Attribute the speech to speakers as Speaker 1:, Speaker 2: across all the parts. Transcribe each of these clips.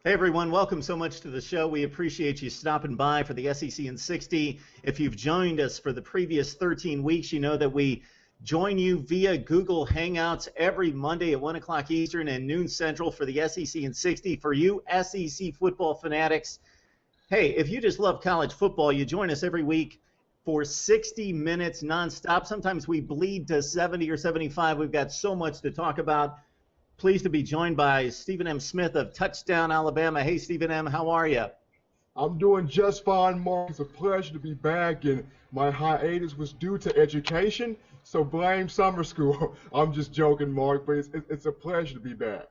Speaker 1: Hey everyone, welcome so much to the show. We appreciate you stopping by for the SEC in 60. If you've joined us for the previous 13 weeks, you know that we join you via Google Hangouts every Monday at 1 o'clock Eastern and noon Central for the SEC in 60. For you SEC football fanatics, hey, if you just love college football, you join us every week for 60 minutes nonstop. Sometimes we bleed to 70 or 75. We've got so much to talk about. Pleased to be joined by Stephen M. Smith of Touchdown, Alabama. Hey, Stephen M., how are you?
Speaker 2: I'm doing just fine, Mark. It's a pleasure to be back, and my hiatus was due to education, so blame summer school. I'm just joking, Mark, but it's a pleasure to be back.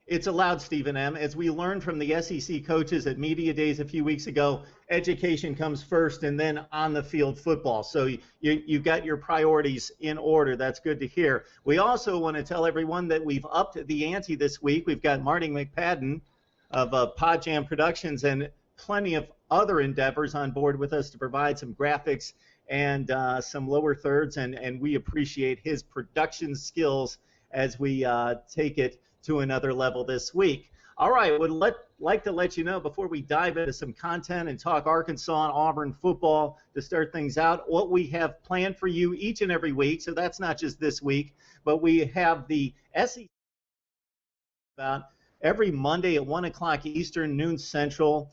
Speaker 1: It's allowed, Stephen M. As we learned from the SEC coaches at Media Days a few weeks ago, education comes first and then on the field football. So you've got your priorities in order. That's good to hear. We also want to tell everyone that we've upped the ante this week. We've got Marty McPadden of Podjam Productions and plenty of other endeavors on board with us to provide some graphics and some lower thirds, and we appreciate his production skills as we take it to another level this week. All right, would like to let you know before we dive into some content and talk Arkansas and Auburn football to start things out, what we have planned for you each and every week. So that's not just this week, but we have the SEC about every Monday at 1 o'clock Eastern, noon Central.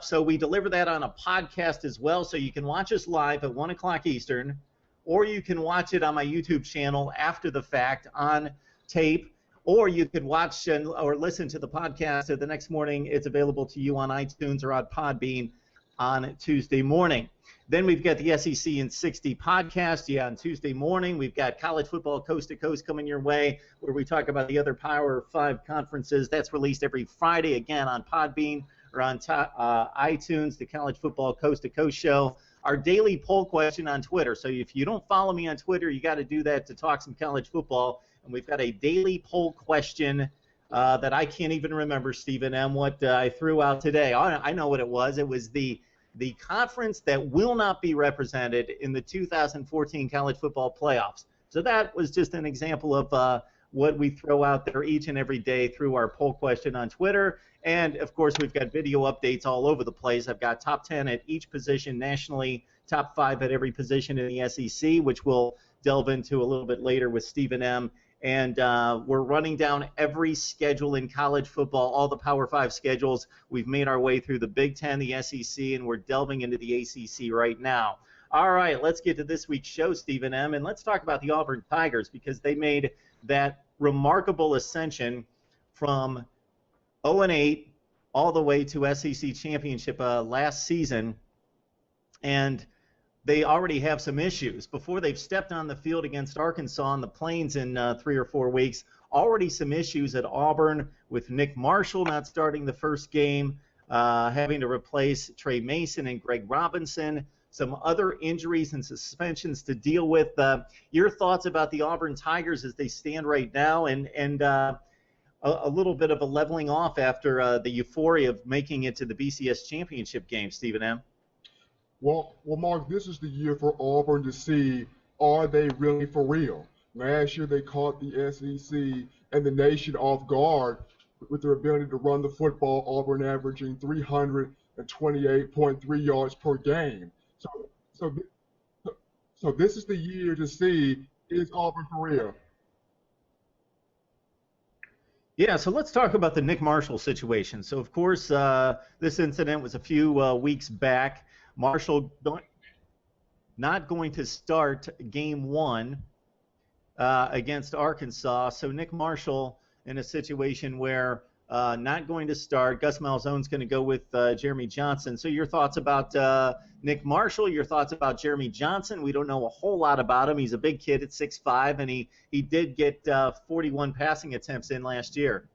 Speaker 1: So we deliver that on a podcast as well, so you can watch us live at 1 o'clock Eastern, or you can watch it on my YouTube channel after the fact on tape. Or you could watch or listen to the podcast the next morning. It's available to you on iTunes or on Podbean on Tuesday morning. Then we've got the SEC in 60 podcast. Yeah, on Tuesday morning, we've got college football coast to coast coming your way, where we talk about the other Power 5 conferences. That's released every Friday, again, on Podbean or on iTunes, the college football coast to coast show. Our daily poll question on Twitter. So if you don't follow me on Twitter, you got to do that to talk some college football. And we've got a daily poll question that I can't even remember, Stephen M., what I threw out today. I know what it was. It was the conference that will not be represented in the 2014 college football playoffs. So that was just an example of what we throw out there each and every day through our poll question on Twitter. And, of course, we've got video updates all over the place. I've got top 10 at each position nationally, top 5 at every position in the SEC, which we'll delve into a little bit later with Stephen M., and we're running down every schedule in college football, all the Power 5 schedules. We've made our way through the Big Ten, the SEC, and we're delving into the ACC right now. All right, let's get to this week's show, Stephen M., and let's talk about the Auburn Tigers, because they made that remarkable ascension from 0-8 all the way to SEC championship last season, and they already have some issues. Before they've stepped on the field against Arkansas on the Plains in 3 or 4 weeks, already some issues at Auburn with Nick Marshall not starting the first game, having to replace Trey Mason and Greg Robinson, some other injuries and suspensions to deal with. Your thoughts about the Auburn Tigers as they stand right now, and a little bit of a leveling off after the euphoria of making it to the BCS championship game, Stephen M.?
Speaker 2: Well, Mark, this is the year for Auburn to see, are they really for real? Last year they caught the SEC and the nation off guard with their ability to run the football, Auburn averaging 328.3 yards per game. So this is the year to see, is Auburn for real?
Speaker 1: Yeah, so let's talk about the Nick Marshall situation. So, of course, this incident was a few weeks back. Marshall not going to start game 1 against Arkansas. So Nick Marshall in a situation where not going to start. Gus Malzane's going to go with Jeremy Johnson. So your thoughts about Nick Marshall, your thoughts about Jeremy Johnson? We don't know a whole lot about him. He's a big kid at 6'5", and he did get 41 passing attempts in last year.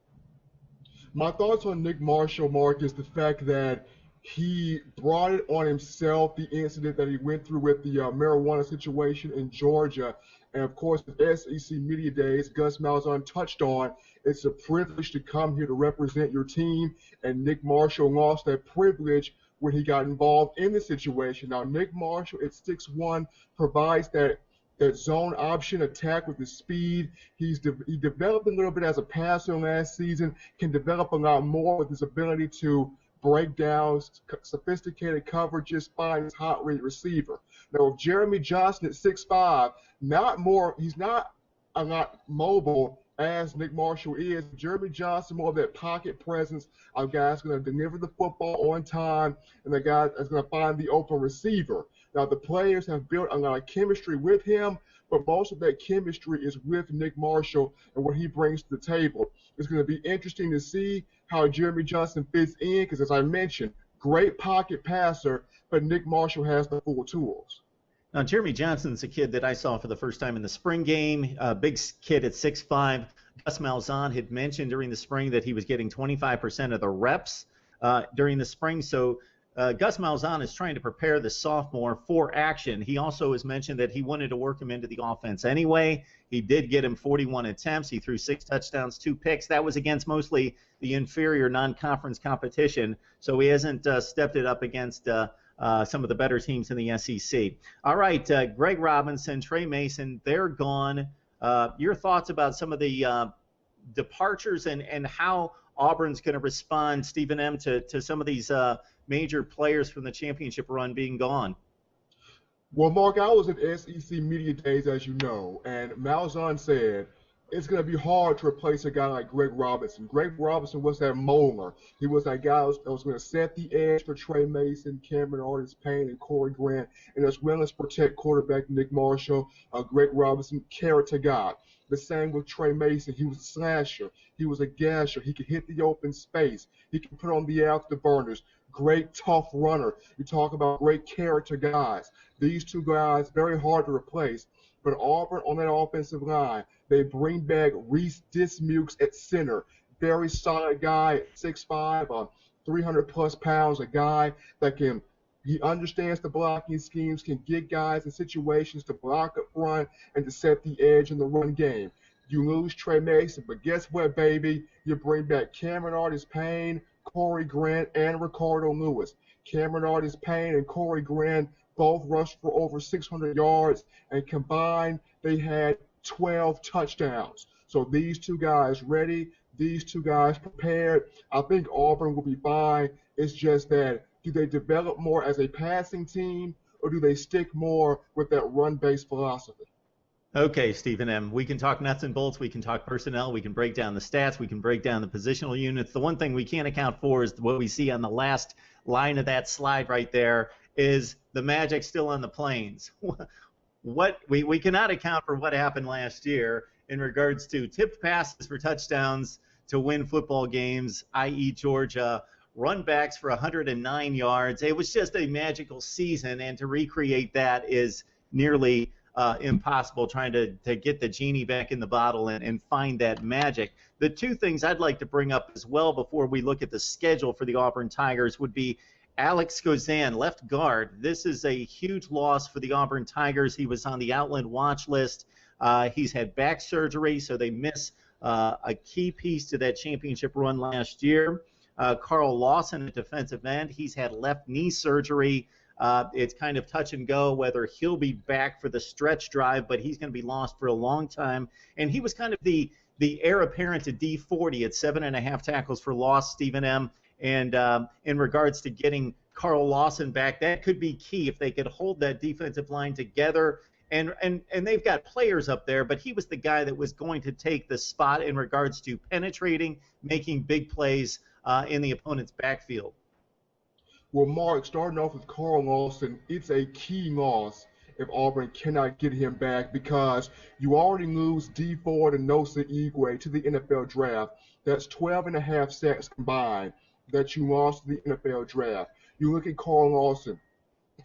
Speaker 2: My thoughts on Nick Marshall, Mark, is the fact that he brought it on himself, the incident that he went through with the marijuana situation in Georgia. And, of course, the SEC Media Days, Gus Malzahn touched on, it's a privilege to come here to represent your team, and Nick Marshall lost that privilege when he got involved in the situation. Now, Nick Marshall at 6'1", provides that that zone option attack with his speed. He developed a little bit as a passer last season, can develop a lot more with his ability to break down sophisticated coverages, find his hot rate receiver. Now, with Jeremy Johnson at 6'5", he's not a lot mobile as Nick Marshall is. Jeremy Johnson, more of that pocket presence, a guy that's going to deliver the football on time, and the guy that's going to find the open receiver. Now, the players have built a lot of chemistry with him, but most of that chemistry is with Nick Marshall and what he brings to the table. It's going to be interesting to see how Jeremy Johnson fits in because, as I mentioned, great pocket passer, but Nick Marshall has the full tools.
Speaker 1: Now, Jeremy Johnson's a kid that I saw for the first time in the spring game, a big kid at 6'5". Gus Malzahn had mentioned during the spring that he was getting 25% of the reps during the spring. So Gus Malzahn is trying to prepare the sophomore for action. He also has mentioned that he wanted to work him into the offense anyway. He did get him 41 attempts. He threw 6 touchdowns, 2 picks. That was against mostly the inferior non-conference competition. So he hasn't stepped it up against some of the better teams in the SEC. All right, Greg Robinson, Trey Mason, they're gone. Your thoughts about some of the departures and how Auburn's going to respond, Stephen M., to some of these major players from the championship run being gone?
Speaker 2: Well, Mark, I was at SEC Media Days, as you know, and Malzahn said it's going to be hard to replace a guy like Greg Robinson. Greg Robinson was that molar. He was that guy that was going to set the edge for Trey Mason, Cameron Artis-Payne, and Corey Grant, and as well as protect quarterback Nick Marshall. Greg Robinson, character guy. The same with Trey Mason. He was a slasher. He was a gasher. He could hit the open space. He could put on the afterburners. Great tough runner. You talk about great character guys. These two guys, very hard to replace. But Auburn on that offensive line, they bring back Reese Dismukes at center. Very solid guy, 6'5", 300-plus pounds, a guy that he understands the blocking schemes, can get guys in situations to block up front and to set the edge in the run game. You lose Trey Mason, but guess what, baby? You bring back Cameron Artis-Payne, Corey Grant, and Ricardo Lewis. Cameron Artis-Payne and Corey Grant both rushed for over 600 yards, and combined they had 12 touchdowns. So these two guys ready, these two guys prepared. I think Auburn will be fine. It's just that, do they develop more as a passing team, or do they stick more with that run-based philosophy?
Speaker 1: Okay, Stephen M., we can talk nuts and bolts, we can talk personnel, we can break down the stats, we can break down the positional units. The one thing we can't account for is what we see on the last line of that slide right there is the magic still on the plains. We cannot account for what happened last year in regards to tipped passes for touchdowns to win football games, i.e. Georgia, run backs for 109 yards. It was just a magical season, and to recreate that is nearly impossible, trying to get the genie back in the bottle and find that magic. The two things I'd like to bring up as well before we look at the schedule for the Auburn Tigers would be Alex Gozan, left guard. This is a huge loss for the Auburn Tigers. He was on the Outland watch list. He's had back surgery, so they miss a key piece to that championship run last year. Carl Lawson at defensive end, he's had left knee surgery. It's kind of touch and go whether he'll be back for the stretch drive, but he's going to be lost for a long time. And he was kind of the heir apparent to D40 at 7.5 tackles for loss, Stephen M. And in regards to getting Carl Lawson back, that could be key if they could hold that defensive line together. And they've got players up there, but he was the guy that was going to take the spot in regards to penetrating, making big plays in the opponent's backfield.
Speaker 2: Well, Mark, starting off with Carl Lawson, it's a key loss if Auburn cannot get him back because you already lose D4 and Nosa Igwe to the NFL draft. That's 12.5 sacks combined that you lost to the NFL draft. You look at Carl Lawson,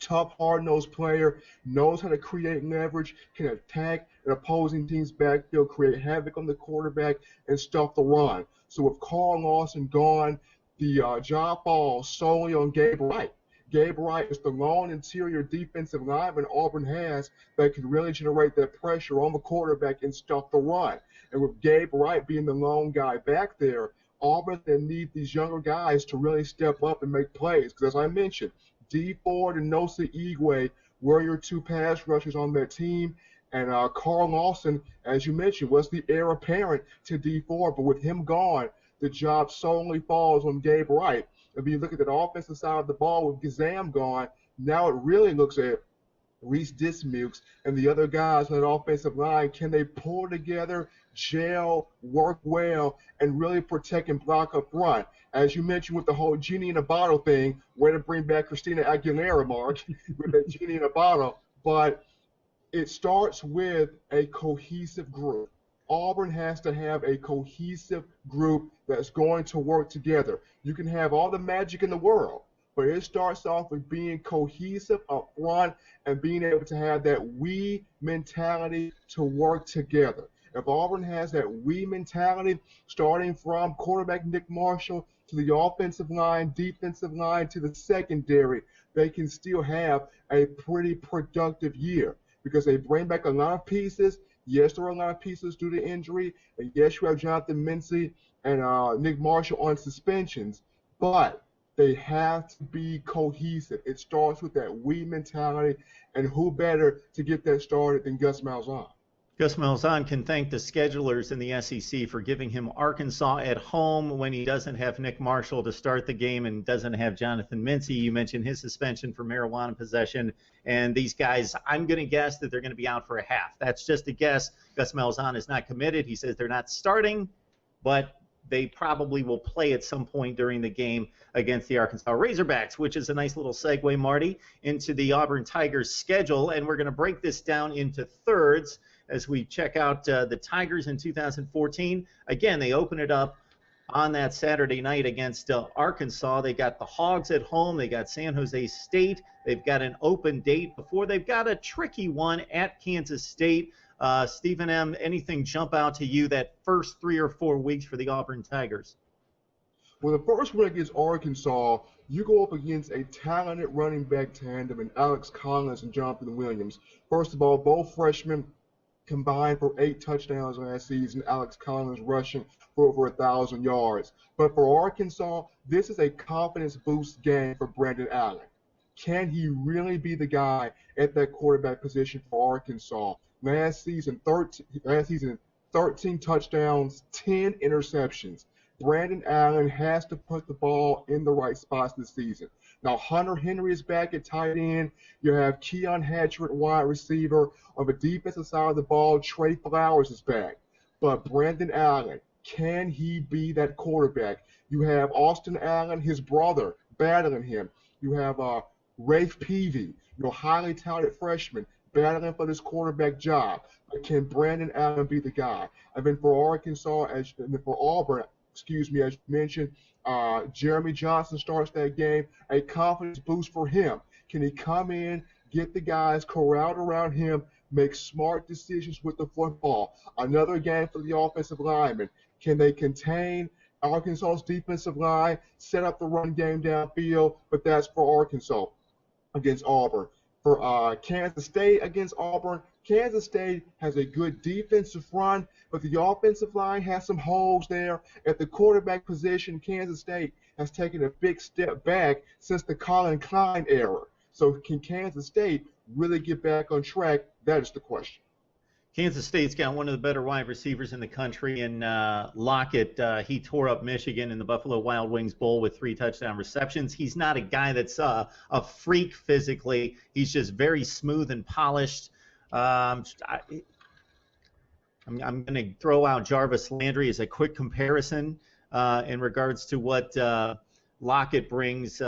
Speaker 2: tough, hard-nosed player, knows how to create leverage, can attack an opposing team's backfield, create havoc on the quarterback, and stuff the run. So with Carl Lawson gone, the job falls solely on Gabe Wright. Gabe Wright is the lone interior defensive lineman Auburn has that can really generate that pressure on the quarterback and stuff the run. And with Gabe Wright being the lone guy back there, Auburn then need these younger guys to really step up and make plays. Because as I mentioned, D Ford and Nosa Igwe were your two pass rushers on that team. And Carl Lawson, as you mentioned, was the heir apparent to D4, but with him gone, the job solely falls on Gabe Wright. If you look at the offensive side of the ball with Gazam gone, now it really looks at Reese Dismukes and the other guys on that offensive line. Can they pull together, gel, work well, and really protect and block up front? As you mentioned with the whole genie in a bottle thing, way to bring back Christina Aguilera, Mark, with that genie in a bottle. But it starts with a cohesive group. Auburn has to have a cohesive group that's going to work together. You can have all the magic in the world, but it starts off with being cohesive up front and being able to have that we mentality to work together. If Auburn has that we mentality, starting from quarterback Nick Marshall to the offensive line, defensive line, to the secondary, they can still have a pretty productive year because they bring back a lot of pieces. Yes, there are a lot of pieces due to injury, and yes, you have Jonathan Mincy and Nick Marshall on suspensions, but they have to be cohesive. It starts with that we mentality, and who better to get that started than Gus Malzahn?
Speaker 1: Gus Malzahn can thank the schedulers in the SEC for giving him Arkansas at home when he doesn't have Nick Marshall to start the game and doesn't have Jonathan Mincy. You mentioned his suspension for marijuana possession. And these guys, I'm going to guess that they're going to be out for a half. That's just a guess. Gus Malzahn is not committed. He says they're not starting, but they probably will play at some point during the game against the Arkansas Razorbacks, which is a nice little segue, Marty, into the Auburn Tigers schedule. And we're going to break this down into thirds as we check out the Tigers in 2014. Again, they open it up on that Saturday night against Arkansas. They got the Hogs at home. They got San Jose State. They've got an open date before. They've got a tricky one at Kansas State. Stephen M., anything jump out to you that first 3 or 4 weeks for the Auburn Tigers?
Speaker 2: Well, the first one against Arkansas, you go up against a talented running back tandem in Alex Collins and Jonathan Williams. First of all, both freshmen combined for 8 touchdowns last season. Alex Collins rushing for over 1,000 yards. But for Arkansas, this is a confidence boost game for Brandon Allen. Can he really be the guy at that quarterback position for Arkansas? Last season, 13 touchdowns, 10 interceptions. Brandon Allen has to put the ball in the right spots this season. Now, Hunter Henry is back at tight end. You have Keon Hatcher at wide receiver. On the defensive side of the ball, Trey Flowers is back. But Brandon Allen, can he be that quarterback? You have Austin Allen, his brother, battling him. You have Rafe Peavy, highly talented freshman, battling for this quarterback job. But can Brandon Allen be the guy? And then for Arkansas, and then for Auburn, as you mentioned, Jeremy Johnson starts that game, a confidence boost for him. Can he come in, get the guys corralled around him, make smart decisions with the football? Another game for the offensive linemen. Can they contain Arkansas's defensive line, set up the run game downfield? But that's for Arkansas against Auburn. For Kansas State against Auburn, Kansas State has a good defensive front, but the offensive line has some holes there. At the quarterback position, Kansas State has taken a big step back since the Colin Klein era. So can Kansas State really get back on track? That is the question.
Speaker 1: Kansas State's got one of the better wide receivers in the country, and Lockett, he tore up Michigan in the Buffalo Wild Wings Bowl with 3 touchdown receptions. He's not a guy that's a freak physically. He's just very smooth and polished. I'm going to throw out Jarvis Landry as a quick comparison in regards to what Lockett brings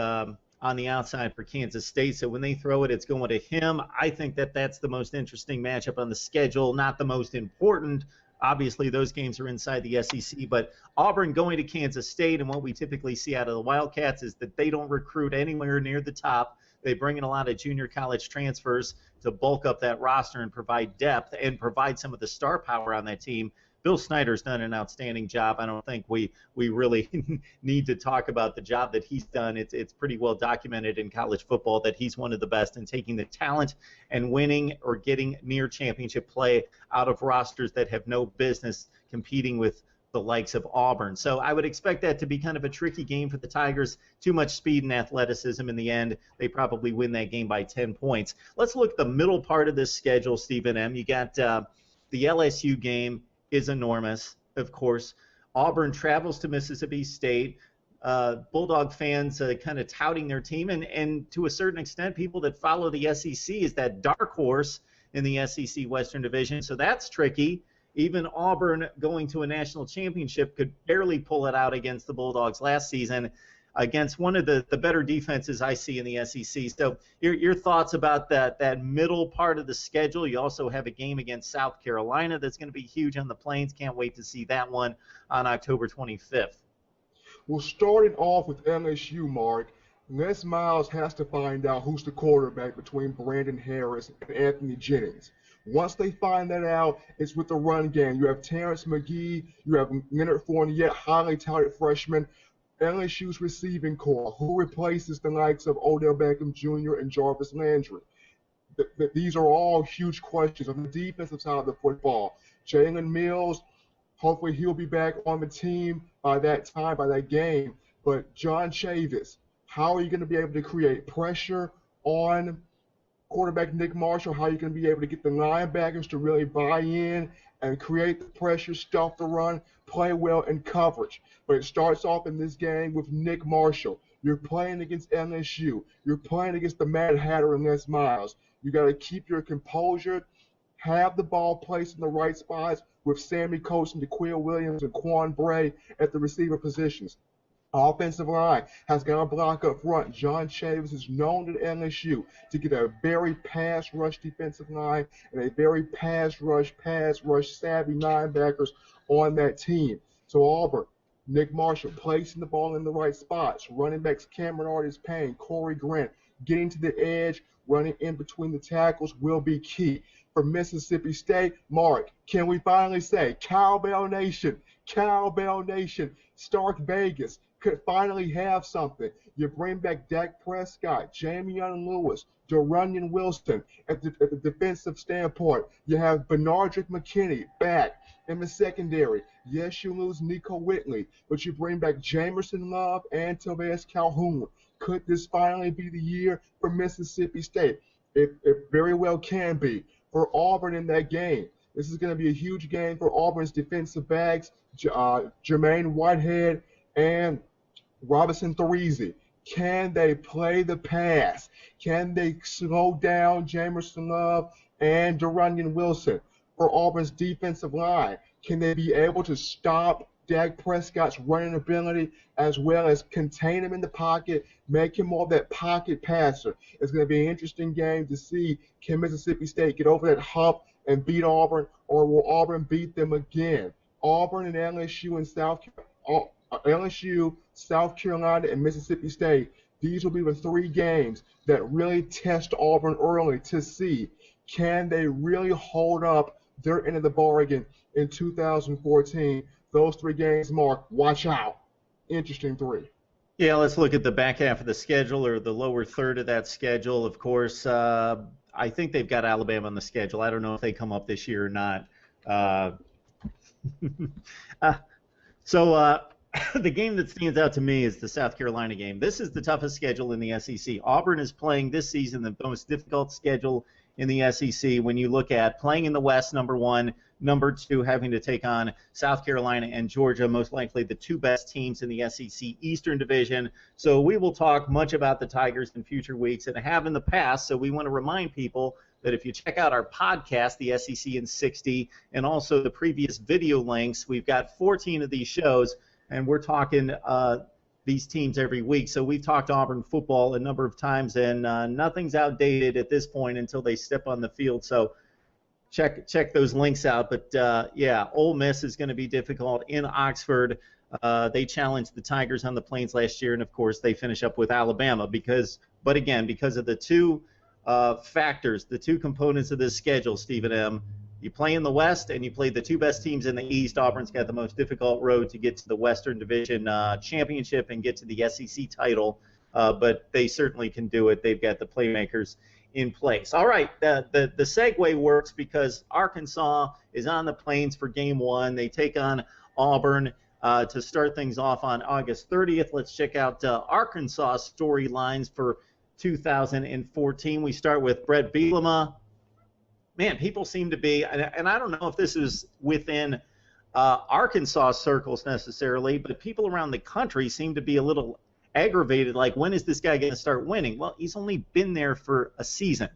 Speaker 1: on the outside for Kansas State. So when they throw it, it's going to him. I think that that's the most interesting matchup on the schedule, not the most important. Obviously, those games are inside the SEC, but Auburn going to Kansas State, and what we typically see out of the Wildcats is that they don't recruit anywhere near the top. They bring in a lot of junior college transfers to bulk up that roster and provide depth and provide some of the star power on that team. Bill Snyder's done an outstanding job. I don't think we really need to talk about the job that he's done. It's pretty well documented in college football that he's one of the best in taking the talent and winning or getting near championship play out of rosters that have no business competing with the likes of Auburn. So I would expect that to be kind of a tricky game for the Tigers. Too much speed and athleticism in the end. They probably win that game by 10 points. Let's look at the middle part of this schedule, Stephen M. You got the LSU game is enormous, of course. Auburn travels to Mississippi State. Bulldog fans kind of touting their team, and to a certain extent, people that follow the SEC is that dark horse in the SEC Western Division. So that's tricky. Even Auburn going to a national championship could barely pull it out against the Bulldogs last season against one of the better defenses I see in the SEC. So your thoughts about that middle part of the schedule. You also have a game against South Carolina that's going to be huge on the Plains. Can't wait to see that one on October 25th.
Speaker 2: Well, starting off with LSU, Mark, Les Miles has to find out who's the quarterback between Brandon Harris and Anthony Jennings. Once they find that out, it's with the run game. You have Terrence McGee, you have Leonard Fournette, highly touted freshman. LSU's receiving core, who replaces the likes of Odell Beckham Jr. and Jarvis Landry. These are all huge questions on the defensive side of the football. Jalen Mills, hopefully he'll be back on the team by that time, by that game. But John Chavis, how are you going to be able to create pressure on quarterback Nick Marshall? How are you going to be able to get the linebackers to really buy in and create the pressure, stuff the run, play well in coverage? But it starts off in this game with Nick Marshall. You're playing against LSU. You're playing against the Mad Hatter and Les Miles. You got to keep your composure, have the ball placed in the right spots with Sammy Coates and DeQuil Williams and Quan Bray at the receiver positions. Offensive line has got a block up front. John Chavis is known at LSU to get a very pass rush defensive line and a very pass rush savvy linebackers on that team. So Auburn, Nick Marshall placing the ball in the right spots. Running backs Cameron Artis-Payne, Corey Grant, getting to the edge, running in between the tackles will be key. For Mississippi State, Mark, can we finally say Cowbell Nation, Stark Vegas could finally have something? You bring back Dak Prescott, Jamion Lewis, Derunyon Wilson at the defensive standpoint. You have Benardrick McKinney back in the secondary. Yes, you lose Nico Whitley, but you bring back Jamerson Love and Tobias Calhoun. Could this finally be the year for Mississippi State? It very well can be. For Auburn in that game, this is going to be a huge game for Auburn's defensive backs, Jermaine Whitehead and Robinson Threese. Can they play the pass? Can they slow down Jamerson Love and Derunyon Wilson? For Auburn's defensive line, can they be able to stop Dak Prescott's running ability as well as contain him in the pocket, make him more of that pocket passer? It's going to be an interesting game to see, can Mississippi State get over that hump and beat Auburn, or will Auburn beat them again? Auburn and LSU and South Carolina, and Mississippi State, these will be the three games that really test Auburn early to see, can they really hold up their end of the bargain in 2014? Those three games, Mark, watch out. Interesting three.
Speaker 1: Yeah, let's look at the back half of the schedule, or the lower third of that schedule. Of course, I think they've got Alabama on the schedule. I don't know if they come up this year or not. The game that stands out to me is the South Carolina game. This is the toughest schedule in the SEC. Auburn is playing this season the most difficult schedule in the SEC when you look at playing in the West, number one, number two, having to take on South Carolina and Georgia, most likely the two best teams in the SEC Eastern Division. So we will talk much about the Tigers in future weeks and have in the past. So we want to remind people that if you check out our podcast, the SEC in 60, and also the previous video links, we've got 14 of these shows, and we're talking these teams every week. So we've talked Auburn football a number of times, and nothing's outdated at this point until they step on the field. So check those links out. But, yeah, Ole Miss is going to be difficult in Oxford. They challenged the Tigers on the Plains last year, and, of course, they finish up with Alabama. Because of the two factors, the two components of this schedule, Stephen M., you play in the West and you play the two best teams in the East. Auburn's got the most difficult road to get to the Western Division championship and get to the SEC title, but they certainly can do it. They've got the playmakers in place. All right, the segue works because Arkansas is on the Plains for game one. They take on Auburn to start things off on August 30th. Let's check out Arkansas storylines for 2014. We start with Brett Bielema. Man, people seem to be, and I don't know if this is within Arkansas circles necessarily, but people around the country seem to be a little aggravated, like, when is this guy going to start winning? Well, he's only been there for a season.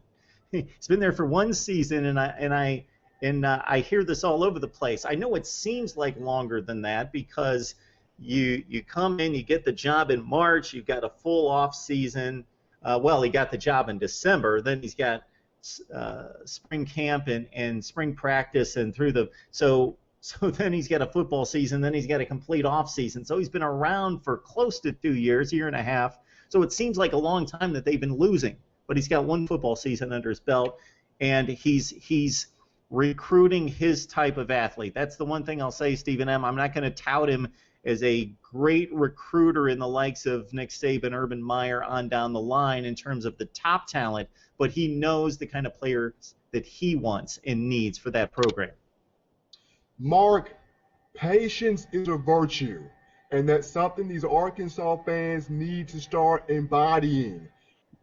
Speaker 1: He's been there for one season, and I hear this all over the place. I know it seems like longer than that because you come in, you get the job in March, you've got a full off season. Well, he got the job in December, then he's got spring camp and spring practice and through the so then he's got a football season, then he's got a complete off season. So he's been around for close to 2 years, year and a half. So it seems like a long time that they've been losing, but he's got one football season under his belt, and he's recruiting his type of athlete. That's the one thing I'll say, Stephen M. I'm not going to tout him as a great recruiter in the likes of Nick Saban, Urban Meyer on down the line in terms of the top talent, but he knows the kind of players that he wants and needs for that program.
Speaker 2: Mark, patience is a virtue, and that's something these Arkansas fans need to start embodying.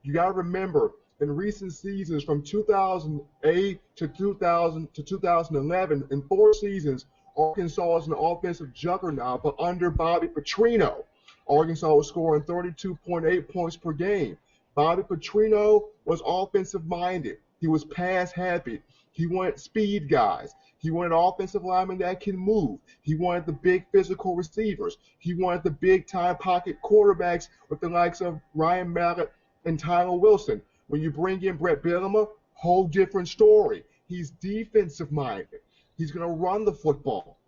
Speaker 2: You got to remember, in recent seasons from 2008 to 2011, in 4 seasons, Arkansas is an offensive juggernaut, but under Bobby Petrino, Arkansas was scoring 32.8 points per game. Bobby Petrino was offensive-minded. He was pass-happy. He wanted speed guys. He wanted offensive linemen that can move. He wanted the big physical receivers. He wanted the big-time pocket quarterbacks with the likes of Ryan Mallett and Tyler Wilson. When you bring in Brett Bielema, whole different story. He's defensive-minded. He's going to run the football.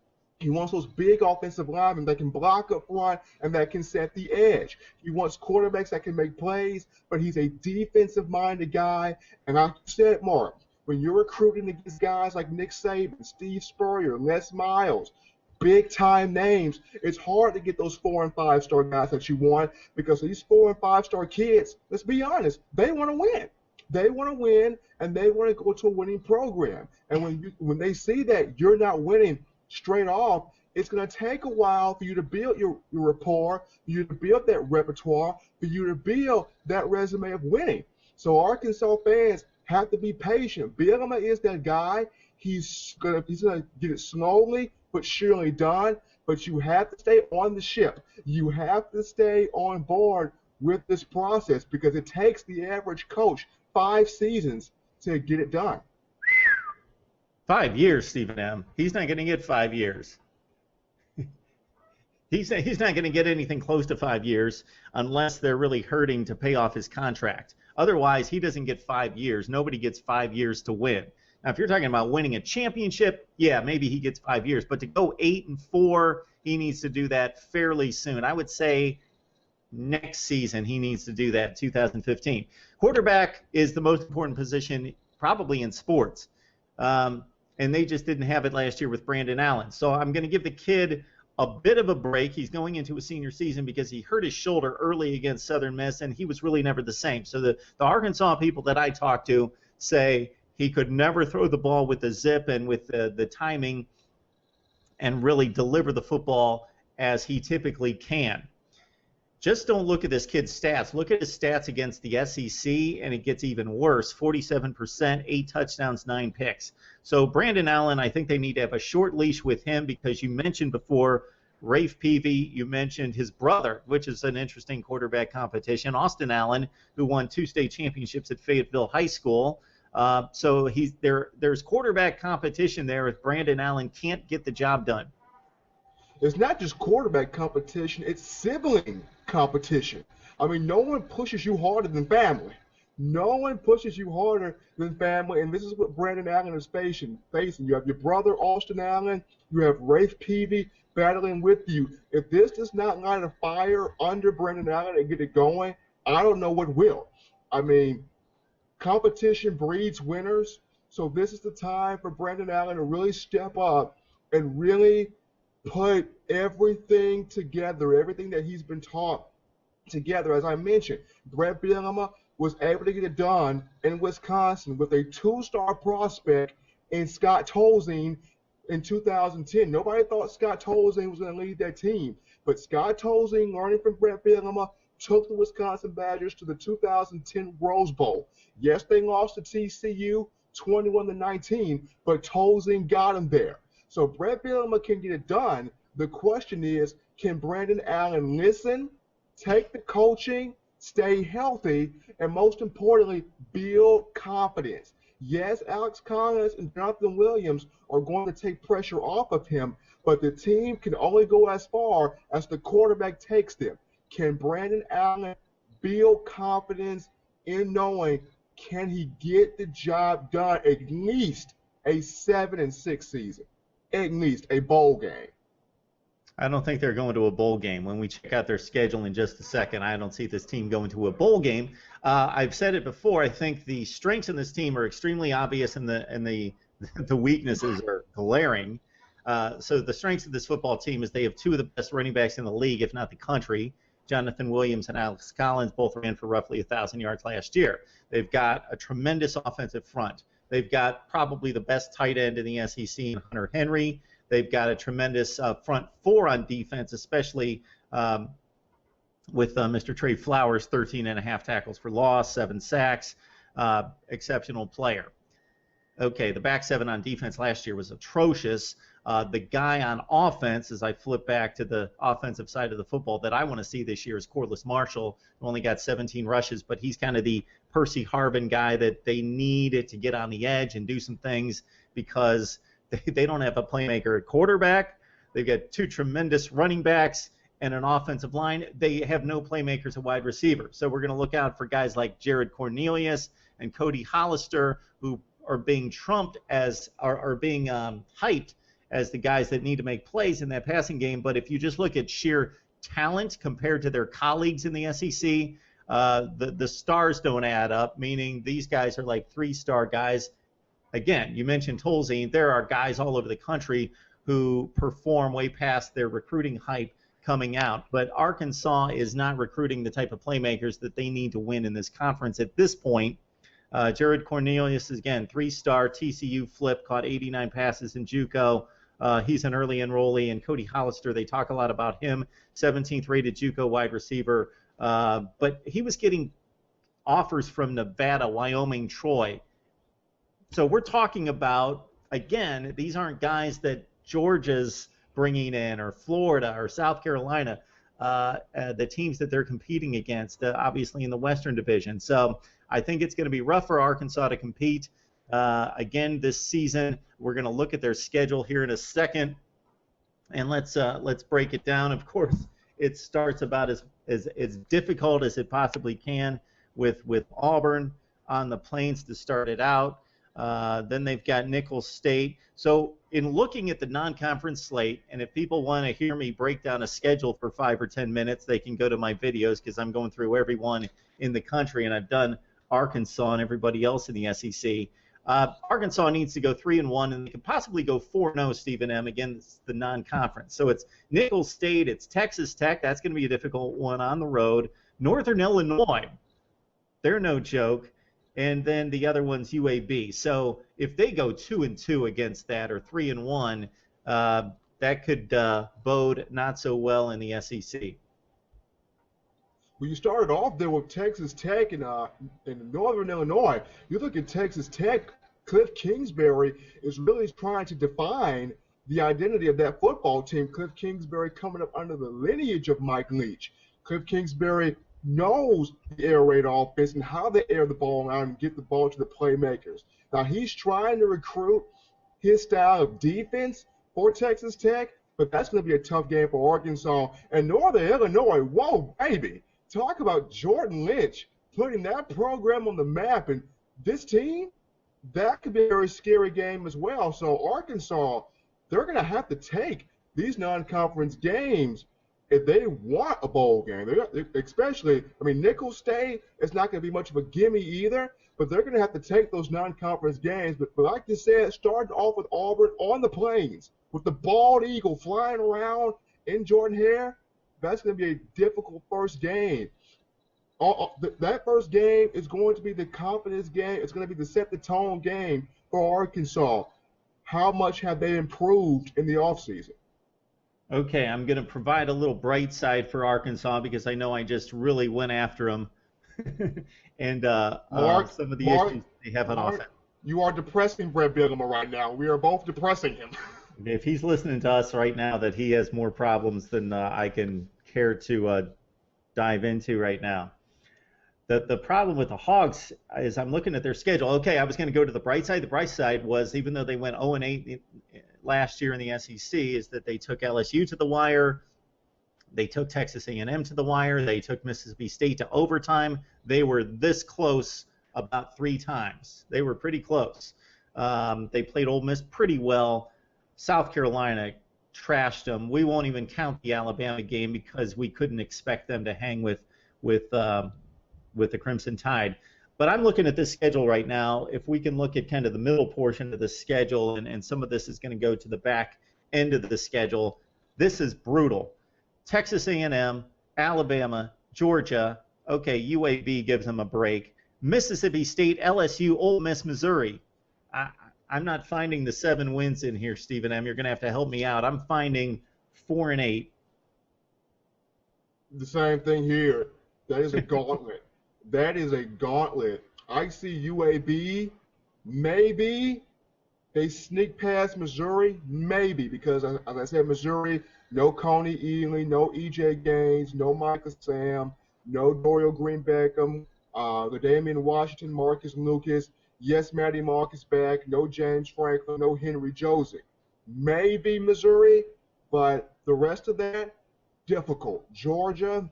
Speaker 2: He wants those big offensive linemen that can block up front and that can set the edge. He wants quarterbacks that can make plays, but he's a defensive-minded guy. And like you said, Mark, when you're recruiting against guys like Nick Saban, Steve Spurrier, Les Miles, big-time names, it's hard to get those 4- and 5-star guys that you want because these 4- and 5-star kids, let's be honest, they want to win. They want to win, and they want to go to a winning program. And when they see that you're not winning straight off, it's going to take a while for you to build your rapport, for you to build that repertoire, for you to build that resume of winning. So Arkansas fans have to be patient. Bielema is that guy. He's gonna get it slowly but surely done. But you have to stay on the ship. You have to stay on board with this process because it takes the average coach 5 seasons to get it done.
Speaker 1: 5 years, Stephen M. He's not going to get 5 years. He's not going to get anything close to 5 years unless they're really hurting to pay off his contract. Otherwise, he doesn't get 5 years. Nobody gets 5 years to win. Now, if you're talking about winning a championship, yeah, maybe he gets 5 years. But to go 8-4, he needs to do that fairly soon. I would say next season he needs to do that, 2015. Quarterback is the most important position probably in sports. And they just didn't have it last year with Brandon Allen. So I'm going to give the kid a bit of a break. He's going into a senior season because he hurt his shoulder early against Southern Miss, and he was really never the same. So the Arkansas people that I talk to say he could never throw the ball with the zip and with the timing and really deliver the football as he typically can. Just don't look at this kid's stats. Look at his stats against the SEC, and it gets even worse. 47%, 8 touchdowns, 9 picks. So Brandon Allen, I think they need to have a short leash with him because you mentioned before Rafe Peavy. You mentioned his brother, which is an interesting quarterback competition, Austin Allen, who won 2 state championships at Fayetteville High School. So there's quarterback competition there if Brandon Allen can't get the job done.
Speaker 2: It's not just quarterback competition, it's sibling competition. I mean, no one pushes you harder than family. No one pushes you harder than family, and this is what Brandon Allen is facing. You have your brother, Austin Allen. You have Rafe Peavy battling with you. If this does not light a fire under Brandon Allen and get it going, I don't know what will. I mean, competition breeds winners, so this is the time for Brandon Allen to really step up and really put everything together, everything that he's been taught together. As I mentioned, Brett Bielema was able to get it done in Wisconsin with a 2-star prospect in Scott Tolzien in 2010. Nobody thought Scott Tolzien was going to lead that team. But Scott Tolzien, learning from Brett Bielema, took the Wisconsin Badgers to the 2010 Rose Bowl. Yes, they lost to TCU 21-19, but Tolzien got them there. So Brett Bielema can get it done. The question is, can Brandon Allen listen, take the coaching, stay healthy, and most importantly, build confidence? Yes, Alex Collins and Jonathan Williams are going to take pressure off of him, but the team can only go as far as the quarterback takes them. Can Brandon Allen build confidence in knowing, can he get the job done, at least a 7-6 season, at least a bowl game?
Speaker 1: I don't think they're going to a bowl game. When we check out their schedule in just a second, I don't see this team going to a bowl game. I've said it before. I think the strengths in this team are extremely obvious, and the weaknesses are glaring. So the strengths of this football team is they have two of the best running backs in the league, if not the country. Jonathan Williams and Alex Collins both ran for roughly 1,000 yards last year. They've got a tremendous offensive front. They've got probably the best tight end in the SEC in Hunter Henry. They've got a tremendous front four on defense, especially with Mr. Trey Flowers, 13.5 tackles for loss, 7 sacks, exceptional player. Okay, the back seven on defense last year was atrocious. The guy on offense, as I flip back to the offensive side of the football that I want to see this year, is Corliss Marshall, who only got 17 rushes, but he's kind of the Percy Harvin guy that they need to get on the edge and do some things because they don't have a playmaker at quarterback. They've got two tremendous running backs and an offensive line. They have no playmakers at wide receiver. So we're going to look out for guys like Jared Cornelius and Cody Hollister, who are being trumped as are being hyped as the guys that need to make plays in that passing game. But if you just look at sheer talent compared to their colleagues in the SEC, the stars don't add up, meaning these guys are like 3-star guys. Again, you mentioned Tolzien. There are guys all over the country who perform way past their recruiting hype coming out. But Arkansas is not recruiting the type of playmakers that they need to win in this conference at this point. Jared Cornelius is, again, 3-star TCU flip, caught 89 passes in JUCO. He's an early enrollee. And Cody Hollister, they talk a lot about him, 17th rated JUCO wide receiver. But he was getting offers from Nevada, Wyoming, Troy. So we're talking about, again, these aren't guys that Georgia's bringing in, or Florida, or South Carolina, the teams that they're competing against, obviously in the Western Division. So I think it's going to be rough for Arkansas to compete again this season. We're going to look at their schedule here in a second, and let's break it down. Of course, it starts about as difficult as it possibly can with Auburn on the Plains to start it out. Then they've got Nicholls State. So in looking at the non-conference slate, and if people want to hear me break down a schedule for 5 or 10 minutes, they can go to my videos because I'm going through everyone in the country, and I've done Arkansas and everybody else in the SEC. Arkansas needs to go 3-1, and they could possibly go 4-0, Stephen M., against the non-conference. So it's Nicholls State, it's Texas Tech. That's going to be a difficult one on the road. Northern Illinois, they're no joke. And then the other one's UAB. So if they go 2-2 against that, or 3-1, that could bode not so well in the SEC.
Speaker 2: Well, you started off there with Texas Tech in Northern Illinois. You look at Texas Tech, Cliff Kingsbury is really trying to define the identity of that football team. Cliff Kingsbury coming up under the lineage of Mike Leach. Cliff Kingsbury knows the air raid offense and how they air the ball around and get the ball to the playmakers. Now, he's trying to recruit his style of defense for Texas Tech, but that's going to be a tough game for Arkansas. And Northern Illinois, whoa, baby. Talk about Jordan Lynch putting that program on the map. And this team, that could be a very scary game as well. So Arkansas, they're going to have to take these non-conference games if they want a bowl game. Especially, Nicholls State is not going to be much of a gimme either, but they're going to have to take those non-conference games. But like you said, starting off with Auburn on the Plains, with the bald eagle flying around in Jordan-Hare, that's going to be a difficult first game. That first game is going to be the confidence game. It's going to be the set-the-tone game for Arkansas. how much have they improved in the offseason?
Speaker 1: Okay, I'm going to provide a little bright side for Arkansas because I know I just really went after them and
Speaker 2: Mark,
Speaker 1: some of the
Speaker 2: Mark,
Speaker 1: issues they have on
Speaker 2: Mark,
Speaker 1: offense.
Speaker 2: you are depressing Brett Bielema right now. We are both depressing him.
Speaker 1: If he's listening to us right now, that he has more problems than I can care to dive into right now. The problem with the Hogs is I'm looking at their schedule. Okay, I was going to go to the bright side. The bright side was even though they went 0-8 last year in the SEC, is that they took LSU to the wire. They took Texas A&M to the wire. They took Mississippi State to overtime. They were this close about 3 times. They were pretty close. They played Ole Miss pretty well. South Carolina trashed them. We won't even count the Alabama game because we couldn't expect them to hang with the Crimson Tide. But I'm looking at this schedule right now. If we can look at kind of the middle portion of the schedule, and some of this is going to go to the back end of the schedule, this is brutal. Texas A&M, Alabama, Georgia. Okay, UAB gives them a break. Mississippi State, LSU, Ole Miss, Missouri. I'm not finding the 7 wins in here, Stephen M. You're going to have to help me out. I'm finding 4-8.
Speaker 2: The same thing here. That is a gauntlet. That is a gauntlet. I see UAB, maybe they sneak past Missouri, maybe, because as I said, Missouri, no Coney Ealy, no E.J. Gaines, no Micah Sam, no Dorial Green Beckham, the Damian Washington, Marcus Lucas, yes, Matty Marcus back, no James Franklin, no Henry Joseph. Maybe Missouri, but the rest of that, difficult. Georgia,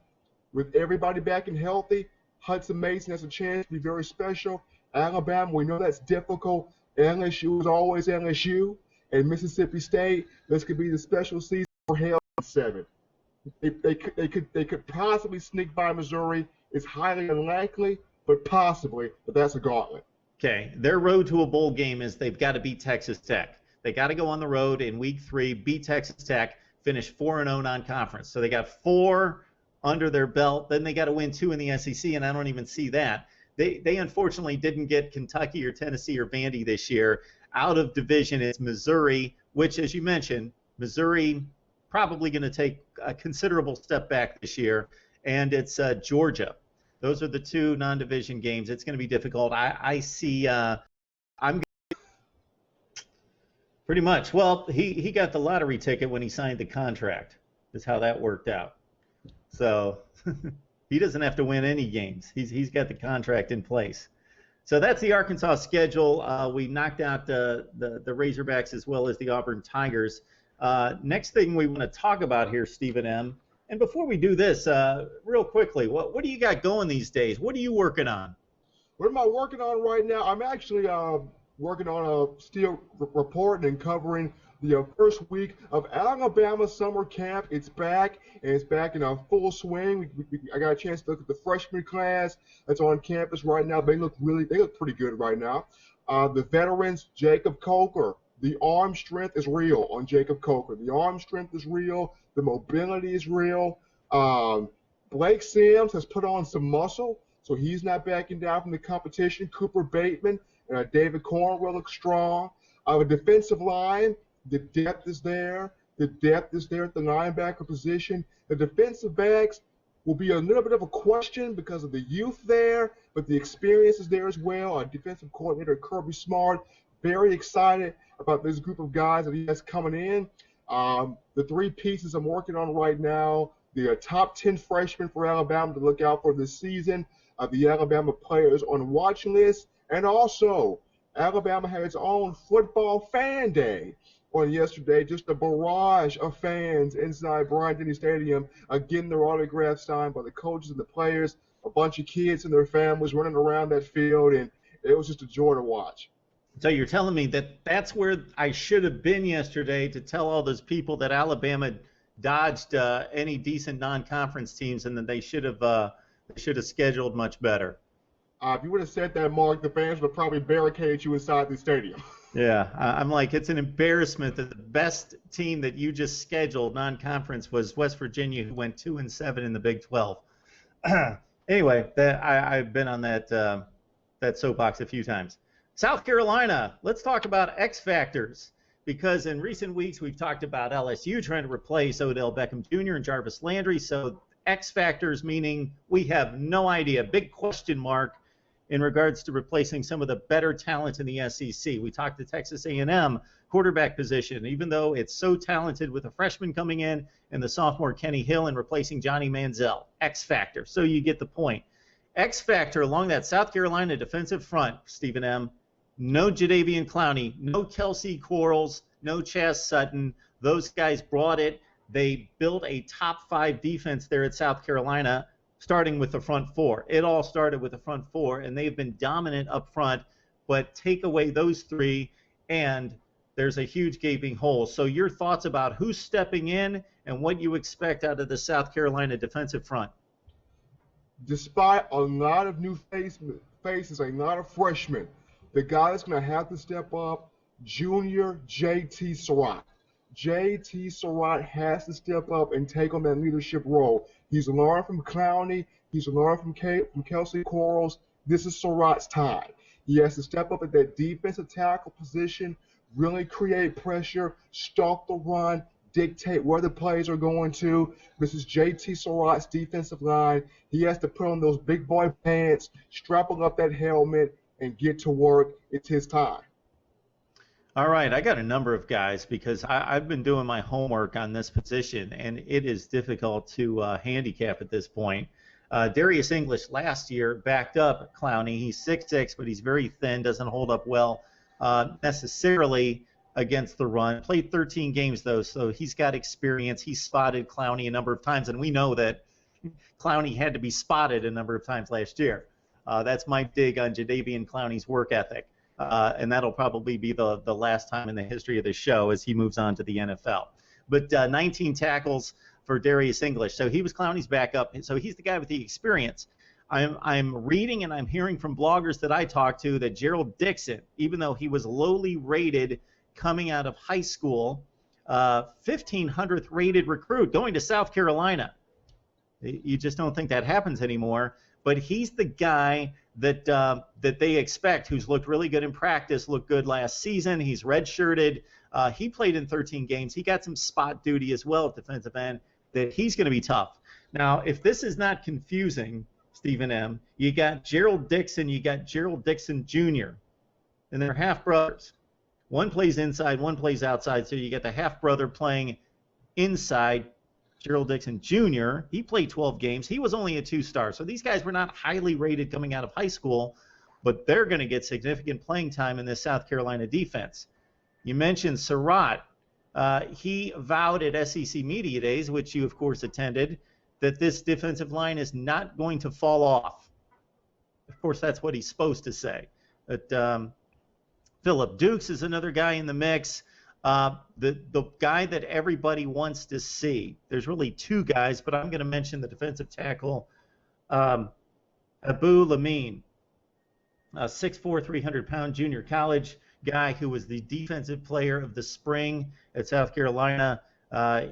Speaker 2: with everybody back and healthy, Hudson Mason has a chance to be very special. Alabama, we know that's difficult. LSU is always LSU. And Mississippi State, this could be the special season for hell 7. They could possibly sneak by Missouri. It's highly unlikely, but possibly. But that's a gauntlet.
Speaker 1: Okay, their road to a bowl game is they've got to beat Texas Tech. They got to go on the road in week 3, beat Texas Tech, finish 4-0 non-conference. So they got 4 under their belt. Then they got to win 2 in the SEC, and I don't even see that. They unfortunately didn't get Kentucky or Tennessee or Vandy this year. Out of division, it's Missouri, which, as you mentioned, Missouri probably going to take a considerable step back this year, and it's Georgia. Those are the 2 non-division games. It's going to be difficult. I see. I'm pretty much. Well, he got the lottery ticket when he signed the contract. Is how that worked out. So he doesn't have to win any games. He's got the contract in place. So that's the Arkansas schedule. We knocked out the Razorbacks as well as the Auburn Tigers. Next thing we want to talk about here, Stephen M. And before we do this, real quickly, what do you got going these days? What are you working on?
Speaker 2: What am I working on right now? I'm actually working on still reporting and covering the first week of Alabama summer camp. It's back, and it's back in full swing. I got a chance to look at the freshman class that's on campus right now. They look pretty good right now. The veterans, Jacob Coker, the arm strength is real on Jacob Coker. The arm strength is real. The mobility is real. Blake Sims has put on some muscle, so he's not backing down from the competition. Cooper Bateman and David Cornwell look strong. The defensive line, the depth is there. The depth is there at the linebacker position. The defensive backs will be a little bit of a question because of the youth there, but the experience is there as well. Our defensive coordinator, Kirby Smart, very excited about this group of guys that he has coming in. The 3 pieces I'm working on right now, the top 10 freshmen for Alabama to look out for this season, the Alabama players on watch list, and also Alabama had its own football fan day on yesterday, just a barrage of fans inside Bryant-Denny Stadium getting their autographs signed by the coaches and the players, a bunch of kids and their families running around that field, and it was just a joy to watch.
Speaker 1: So you're telling me that that's where I should have been yesterday to tell all those people that Alabama dodged any decent non-conference teams and that they should have scheduled much better.
Speaker 2: If you would have said that, Mark, the fans would have probably barricaded you inside the stadium.
Speaker 1: Yeah, I'm like, it's an embarrassment that the best team that you just scheduled non-conference was West Virginia, who went 2-7 in the Big 12. Anyway, I've been on that soapbox a few times. South Carolina, let's talk about X factors. because in recent weeks we've talked about LSU trying to replace Odell Beckham Jr. and Jarvis Landry. So X factors, meaning we have no idea, big question mark in regards to replacing some of the better talent in the SEC. We talked to Texas A&M quarterback position, even though it's so talented with a freshman coming in and the sophomore Kenny Hill and replacing Johnny Manziel. X factor. So you get the point. X factor along that South Carolina defensive front, Stephen M. No Jadeveon Clowney, no Kelsey Quarles, no Chaz Sutton. Those guys brought it. They built a top 5 defense there at South Carolina, starting with the front 4. It all started with the front 4, and they've been dominant up front. But take away those 3, and there's a huge gaping hole. So your thoughts about who's stepping in and what you expect out of the South Carolina defensive front?
Speaker 2: Despite a lot of new faces, a lot of freshmen, the guy that's going to have to step up, junior J.T. Surratt. J.T. Surratt has to step up and take on that leadership role. He's learned from Clowney. He's learned from Kelsey Quarles. This is Surratt's time. He has to step up at that defensive tackle position, really create pressure, stalk the run, dictate where the plays are going to. This is J.T. Surratt's defensive line. He has to put on those big boy pants, strap up that helmet, and get to work. It's his time.
Speaker 1: All right, I got a number of guys because I've been doing my homework on this position, and it is difficult to handicap at this point. Darius English last year backed up Clowney. He's 6'6", but he's very thin, doesn't hold up well necessarily against the run. Played 13 games, though, so he's got experience. He spotted Clowney a number of times, and we know that Clowney had to be spotted a number of times last year. That's my dig on Jadeveon Clowney's work ethic. And that'll probably be the last time in the history of the show as he moves on to the NFL. But 19 tackles for Darius English. So he was Clowney's backup. So he's the guy with the experience. I'm reading and I'm hearing from bloggers that I talked to that Gerald Dixon, even though he was lowly rated coming out of high school, 1,500th rated recruit going to South Carolina. You just don't think that happens anymore. But he's the guy that they expect, who's looked really good in practice, looked good last season. He's redshirted. He played in 13 games. He got some spot duty as well at defensive end. That he's going to be tough. Now, if this is not confusing, Stephen M., you got Gerald Dixon, you got Gerald Dixon Jr., and they're half-brothers. One plays inside, one plays outside, so you get the half-brother playing inside. Gerald Dixon Jr., he played 12 games. He was only a 2-star. So these guys were not highly rated coming out of high school, but they're going to get significant playing time in this South Carolina defense. You mentioned Surratt. He vowed at SEC Media Days, which you, of course, attended, that this defensive line is not going to fall off. Of course, that's what he's supposed to say. But Phillip Dukes is another guy in the mix. The guy that everybody wants to see. There's really 2 guys, but I'm going to mention the defensive tackle, Abu Lamine, a 6'4", 300-pound junior college guy who was the defensive player of the spring at South Carolina.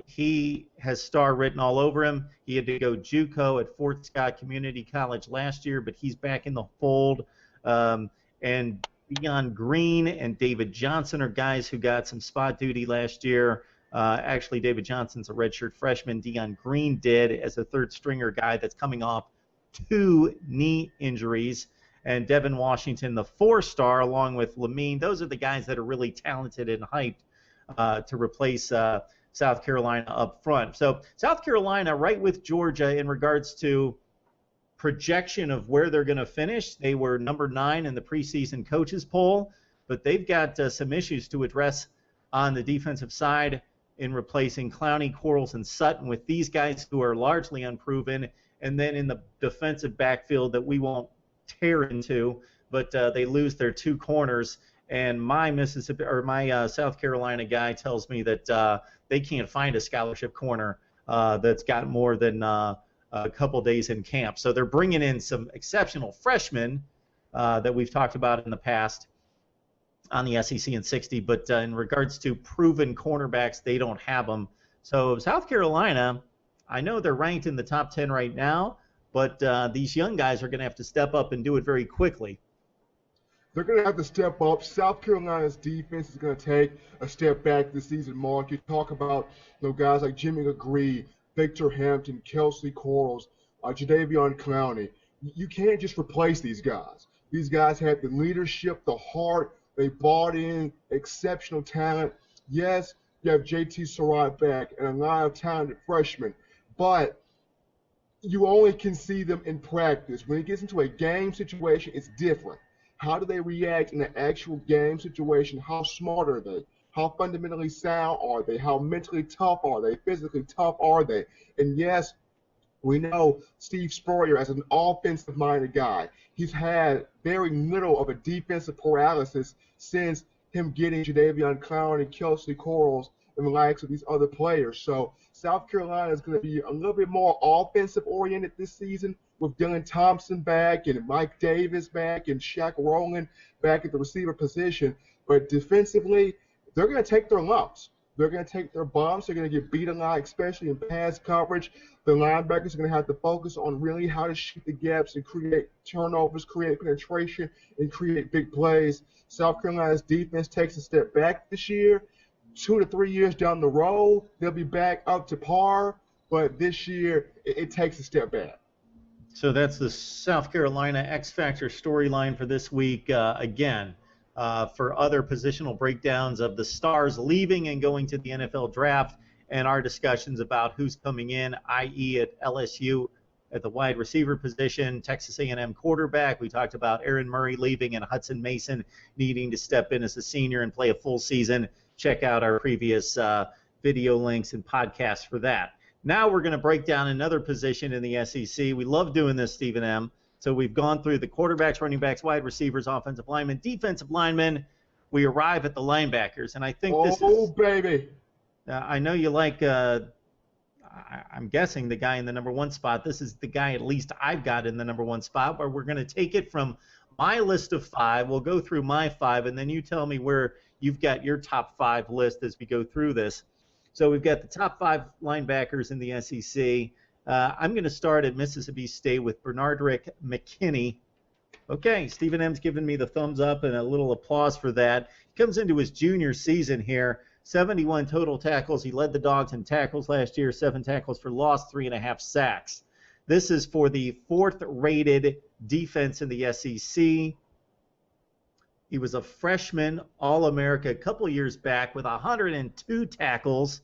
Speaker 1: He has star written all over him. He had to go JUCO at Fort Scott Community College last year, but he's back in the fold. And Deion Green and David Johnson are guys who got some spot duty last year. Actually, David Johnson's a redshirt freshman. Deion Green did as a third-stringer guy that's coming off 2 knee injuries. And Devin Washington, the 4-star, along with Lamine. Those are the guys that are really talented and hyped to replace South Carolina up front. So South Carolina right with Georgia in regards to projection of where they're going to finish. They were number 9 in the preseason coaches poll, but they've got some issues to address on the defensive side in replacing Clowney, Quarles, and Sutton with these guys who are largely unproven, and then in the defensive backfield that we won't tear into, but they lose their 2 corners. And my South Carolina guy tells me that they can't find a scholarship corner that's got more than a couple days in camp. So they're bringing in some exceptional freshmen that we've talked about in the past on the SEC and 60, but in regards to proven cornerbacks, they don't have them. So South Carolina, I know they're ranked in the top 10 right now, but these young guys are going to have to step up and do it very quickly.
Speaker 2: They're going to have to step up. South Carolina's defense is going to take a step back this season, Mark. You talk about guys like Jimmy LeGree, Victor Hampton, Kelsey Quarles, Jadeveon Clowney. You can't just replace these guys. These guys had the leadership, the heart. They bought in exceptional talent. Yes, you have JT Surratt back and a lot of talented freshmen, but you only can see them in practice. When it gets into a game situation, it's different. How do they react in an actual game situation? How smart are they? How fundamentally sound are they? How mentally tough are they? Physically tough are they? And yes, we know Steve Spurrier as an offensive-minded guy. He's had very little of a defensive paralysis since him getting Jadeveon Clowney, Kelsey Quarles, and the likes of these other players. So South Carolina is going to be a little bit more offensive-oriented this season with Dylan Thompson back and Mike Davis back and Shaq Rowland back at the receiver position. But defensively, they're going to take their lumps. They're going to take their bumps. They're going to get beat a lot, especially in pass coverage. The linebackers are going to have to focus on really how to shoot the gaps and create turnovers, create penetration, and create big plays. South Carolina's defense takes a step back this year. 2 to 3 years down the road, they'll be back up to par. But this year, it takes a step back.
Speaker 1: So that's the South Carolina X Factor storyline for this week. Again, for other positional breakdowns of the stars leaving and going to the NFL draft and our discussions about who's coming in, i.e. at LSU at the wide receiver position, Texas A&M quarterback. We talked about Aaron Murray leaving and Hudson Mason needing to step in as a senior and play a full season. Check out our previous video links and podcasts for that. Now we're going to break down another position in the SEC. We love doing this, Stephen M. So we've gone through the quarterbacks, running backs, wide receivers, offensive linemen, defensive linemen. We arrive at the linebackers, and I think this is...
Speaker 2: Oh, baby.
Speaker 1: I know you like, I'm guessing, the guy in the number one spot. This is the guy at least I've got in the number one spot, where we're going to take it from my list of 5. We'll go through my 5, and then you tell me where you've got your top 5 list as we go through this. So we've got the top 5 linebackers in the SEC. I'm going to start at Mississippi State with Bernardrick McKinney. Okay, Stephen M's giving me the thumbs up and a little applause for that. He comes into his junior season here, 71 total tackles. He led the Dogs in tackles last year, 7 tackles for loss, 3.5 sacks. This is for the 4th-rated defense in the SEC. He was a freshman All-America a couple years back with 102 tackles.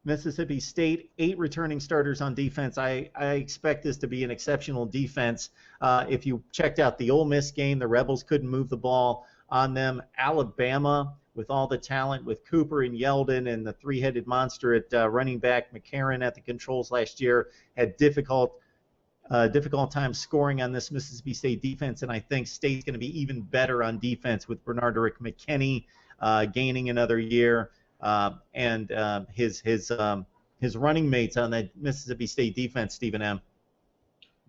Speaker 1: Mississippi State, 8 returning starters on defense. I expect this to be an exceptional defense. If you checked out the Ole Miss game, the Rebels couldn't move the ball on them. Alabama, with all the talent with Cooper and Yeldon and the 3-headed monster at running back, McCarron at the controls last year, had difficult time scoring on this Mississippi State defense, and I think State's going to be even better on defense with Bernardrick McKinney gaining another year. And his running mates on that Mississippi State defense, Stephen M.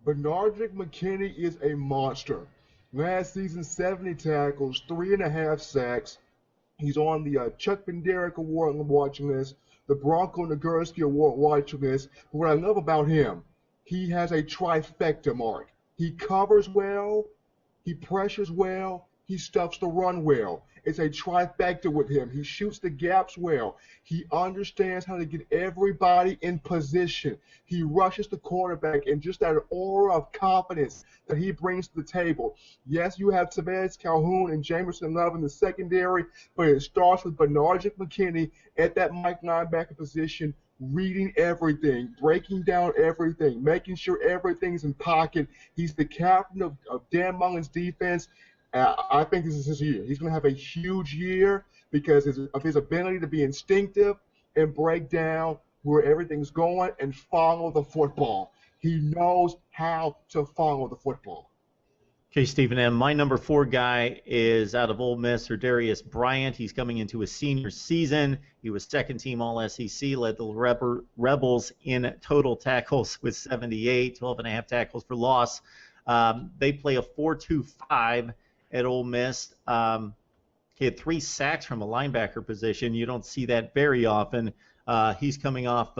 Speaker 2: Bernardrick McKinney is a monster. Last season, 70 tackles, 3.5 sacks. He's on the Chuck Penderek Award watching list, the Bronco Nagurski Award watching list. But what I love about him, he has a trifecta, Mark. He covers well, he pressures well, he stuffs the run well. It's a trifecta with him. He shoots the gaps well. He understands how to get everybody in position. He rushes the quarterback, and just that aura of confidence that he brings to the table. Yes, you have Tavez Calhoun and Jamerson Love in the secondary, but it starts with Bernardrick McKinney at that Mike linebacker position, reading everything, breaking down everything, making sure everything's in pocket. He's the captain of Dan Mullen's defense. I think this is his year. He's going to have a huge year because of his ability to be instinctive and break down where everything's going and follow the football. He knows how to follow the football.
Speaker 1: Okay, Stephen M. My number 4 guy is out of Ole Miss, Darius Bryant. He's coming into his senior season. He was second-team All-SEC, led the Rebels in total tackles with 78, 12.5 tackles for loss. They play a 4-2-5 at Ole Miss. He had 3 sacks from a linebacker position. You don't see that very often. He's coming off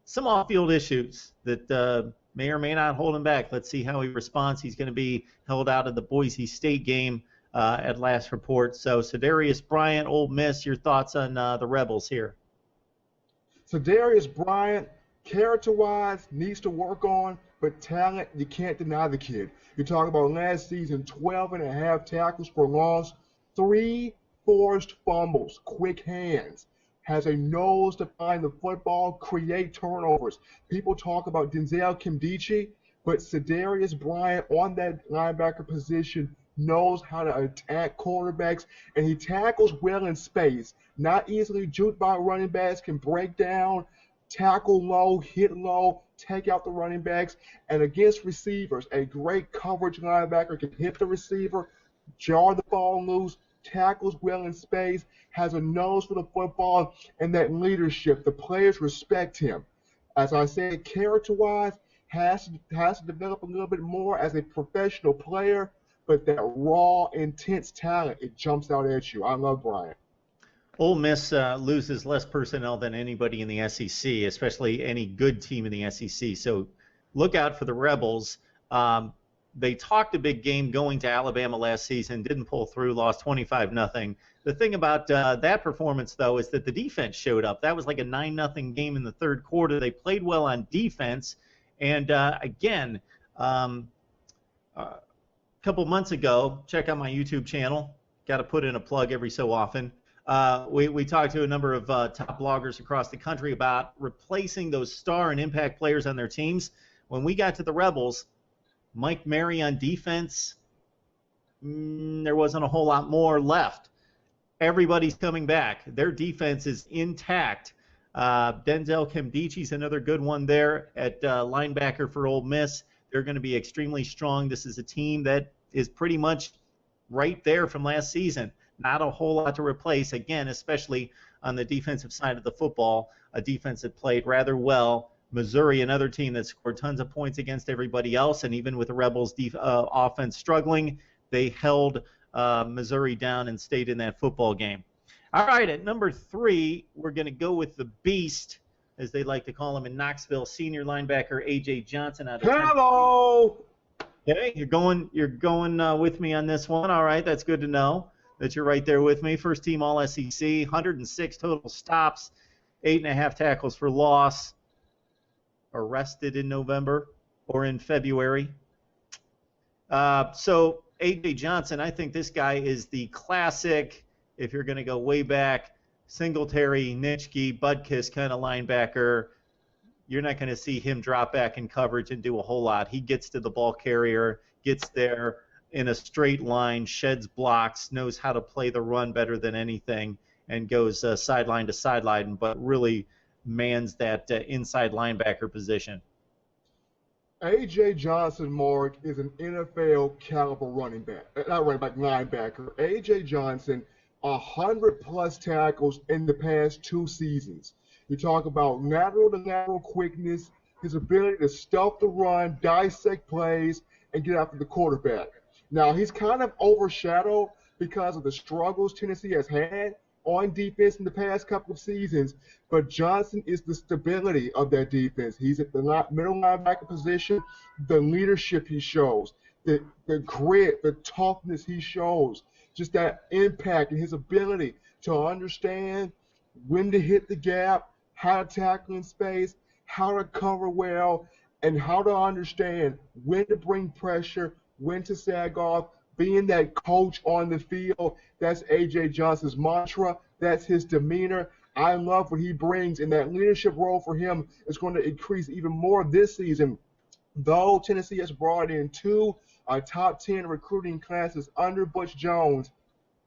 Speaker 1: some off-field issues that may or may not hold him back. Let's see how he responds. He's going to be held out of the Boise State game at last report. So, Sedarius Bryant, Ole Miss, your thoughts on the Rebels here?
Speaker 2: Sedarius Bryant, character-wise, needs to work on, but talent, you can't deny the kid. You talk about last season, 12.5 tackles for loss, 3 forced fumbles, quick hands, has a nose to find the football, create turnovers. People talk about Denzel Kimdichie, but Sedarius Bryant on that linebacker position knows how to attack quarterbacks, and he tackles well in space. Not easily juked by running backs, can break down, tackle low, hit low, take out the running backs, and against receivers, a great coverage linebacker can hit the receiver, jar the ball loose, tackles well in space, has a nose for the football, and that leadership. The players respect him. As I said, character-wise, has to develop a little bit more as a professional player, but that raw, intense talent, it jumps out at you. I love Bryant.
Speaker 1: Ole Miss loses less personnel than anybody in the SEC, especially any good team in the SEC. So look out for the Rebels. They talked a big game going to Alabama last season, didn't pull through, lost 25-0. The thing about that performance, though, is that the defense showed up. That was like a 9-0 game in the third quarter. They played well on defense. And, again, a couple months ago, check out my YouTube channel. Got to put in a plug every so often. We talked to a number of top bloggers across the country about replacing those star and impact players on their teams. When we got to the Rebels, Mike Mary on defense, there wasn't a whole lot more left. Everybody's coming back. Their defense is intact. Denzel Kimdichie's another good one there at linebacker for Ole Miss. They're going to be extremely strong. This is a team that is pretty much right there from last season. Not a whole lot to replace, again, especially on the defensive side of the football, a defense that played rather well. Missouri, another team that scored tons of points against everybody else, and even with the Rebels' offense struggling, they held Missouri down and stayed in that football game. All right, at number 3, we're going to go with the Beast, as they like to call him in Knoxville, senior linebacker A.J. Johnson.
Speaker 2: Hello!
Speaker 1: Okay, you're going with me on this one. All right, that's good to know that you're right there with me. First team All-SEC, 106 total stops, 8.5 tackles for loss. Arrested in November or in February. So A.J. Johnson, I think this guy is the classic, if you're going to go way back, Singletary, Nitschke, Butkus kind of linebacker. You're not going to see him drop back in coverage and do a whole lot. He gets to the ball carrier, gets there in a straight line, sheds blocks, knows how to play the run better than anything, and goes sideline to sideline, but really mans that inside linebacker position.
Speaker 2: A.J. Johnson, Mark, is an NFL caliber linebacker. A.J. Johnson, 100-plus tackles in the past 2 seasons. You talk about lateral-to-lateral quickness, his ability to stuff the run, dissect plays, and get after the quarterback. Now, he's kind of overshadowed because of the struggles Tennessee has had on defense in the past couple of seasons, but Johnson is the stability of that defense. He's at the middle linebacker position, the leadership he shows, the grit, the toughness he shows, just that impact and his ability to understand when to hit the gap, how to tackle in space, how to cover well, and how to understand when to bring pressure, when to sag off, being that coach on the field. That's A.J. Johnson's mantra. That's his demeanor. I love what he brings, and that leadership role for him is going to increase even more this season. Though Tennessee has brought in 2 top 10 recruiting classes under Butch Jones,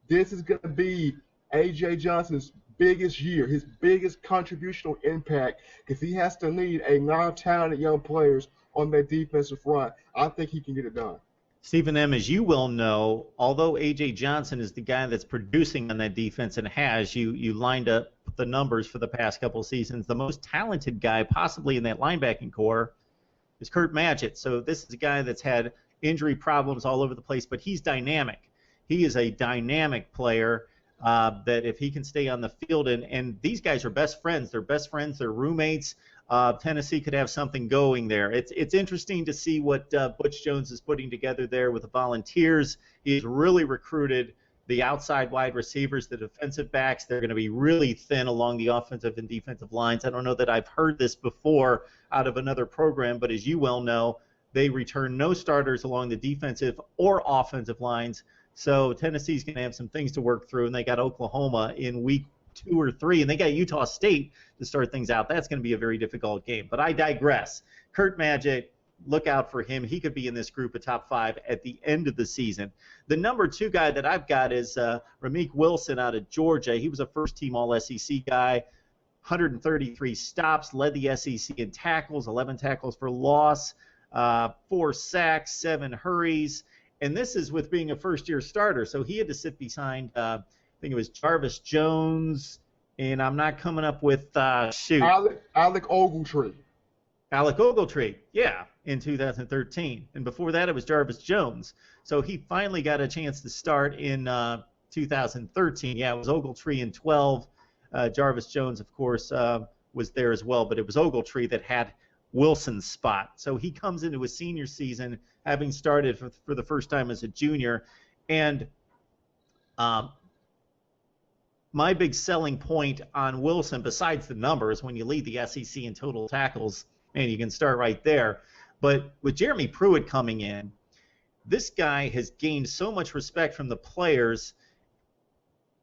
Speaker 2: this is going to be A.J. Johnson's biggest year, his biggest contributional impact, because he has to lead a lot of talented young players on that defensive front. I think he can get it done.
Speaker 1: Stephen M., as you well know, although A.J. Johnson is the guy that's producing on that defense and you lined up the numbers for the past couple of seasons, the most talented guy possibly in that linebacking core is Kurt Magid. So this is a guy that's had injury problems all over the place, but he's dynamic. He is a dynamic player that if he can stay on the field, and these guys are best friends. They're best friends. They're roommates. Tennessee could have something going there. It's interesting to see what Butch Jones is putting together there with the Volunteers. He's really recruited the outside wide receivers, the defensive backs. They're going to be really thin along the offensive and defensive lines. I don't know that I've heard this before out of another program, but as you well know, they return no starters along the defensive or offensive lines. So Tennessee's going to have some things to work through, and they got Oklahoma in week 2 or 3, and they got Utah State to start things out. That's going to be a very difficult game. But I digress. Kurt Magic, look out for him. He could be in this group of top 5 at the end of the season. The number 2 guy that I've got is Ramik Wilson out of Georgia. He was a first-team All-SEC guy, 133 stops, led the SEC in tackles, 11 tackles for loss, 4 sacks, 7 hurries. And this is with being a first-year starter. So he had to sit behind, I think it was Jarvis Jones, and I'm not coming up with,
Speaker 2: Alec Ogletree.
Speaker 1: Alec Ogletree, yeah, in 2013. And before that, it was Jarvis Jones. So he finally got a chance to start in 2013. Yeah, it was Ogletree in 12. Jarvis Jones, of course, was there as well, but it was Ogletree that had Wilson's spot. So he comes into his senior season having started for the first time as a junior. And my big selling point on Wilson, besides the numbers, when you lead the SEC in total tackles, and you can start right there. But with Jeremy Pruitt coming in, this guy has gained so much respect from the players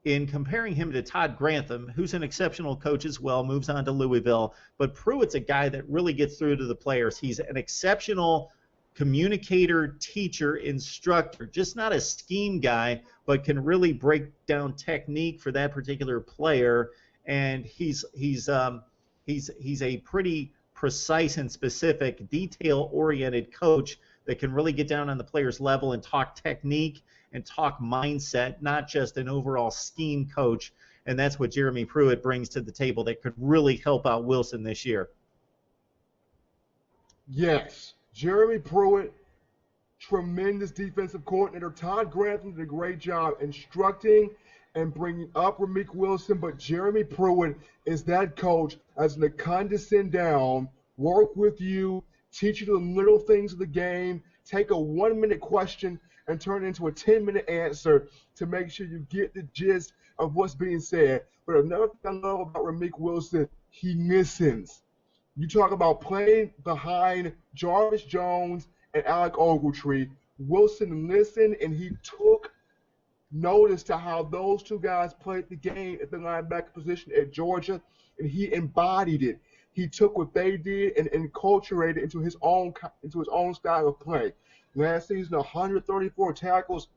Speaker 1: in comparing him to Todd Grantham, who's an exceptional coach as well, moves on to Louisville. But Pruitt's a guy that really gets through to the players. He's an exceptional communicator, teacher, instructor, just not a scheme guy, but can really break down technique for that particular player. And he's a pretty precise and specific, detail-oriented coach that can really get down on the player's level and talk technique and talk mindset, not just an overall scheme coach. And that's what Jeremy Pruitt brings to the table that could really help out Wilson this year.
Speaker 2: Yes, Jeremy Pruitt, tremendous defensive coordinator. Todd Grantham did a great job instructing and bringing up Ramik Wilson, but Jeremy Pruitt is that coach that's going to condescend down, work with you, teach you the little things of the game, take a 1-minute question and turn it into a 10-minute answer to make sure you get the gist of what's being said. But another thing I love about Ramik Wilson, he listens. You talk about playing behind Jarvis Jones and Alec Ogletree. Wilson listened, and he took notice to how those two guys played the game at the linebacker position at Georgia, and he embodied it. He took what they did and enculturated into his own style of play. Last season, 134 tackles.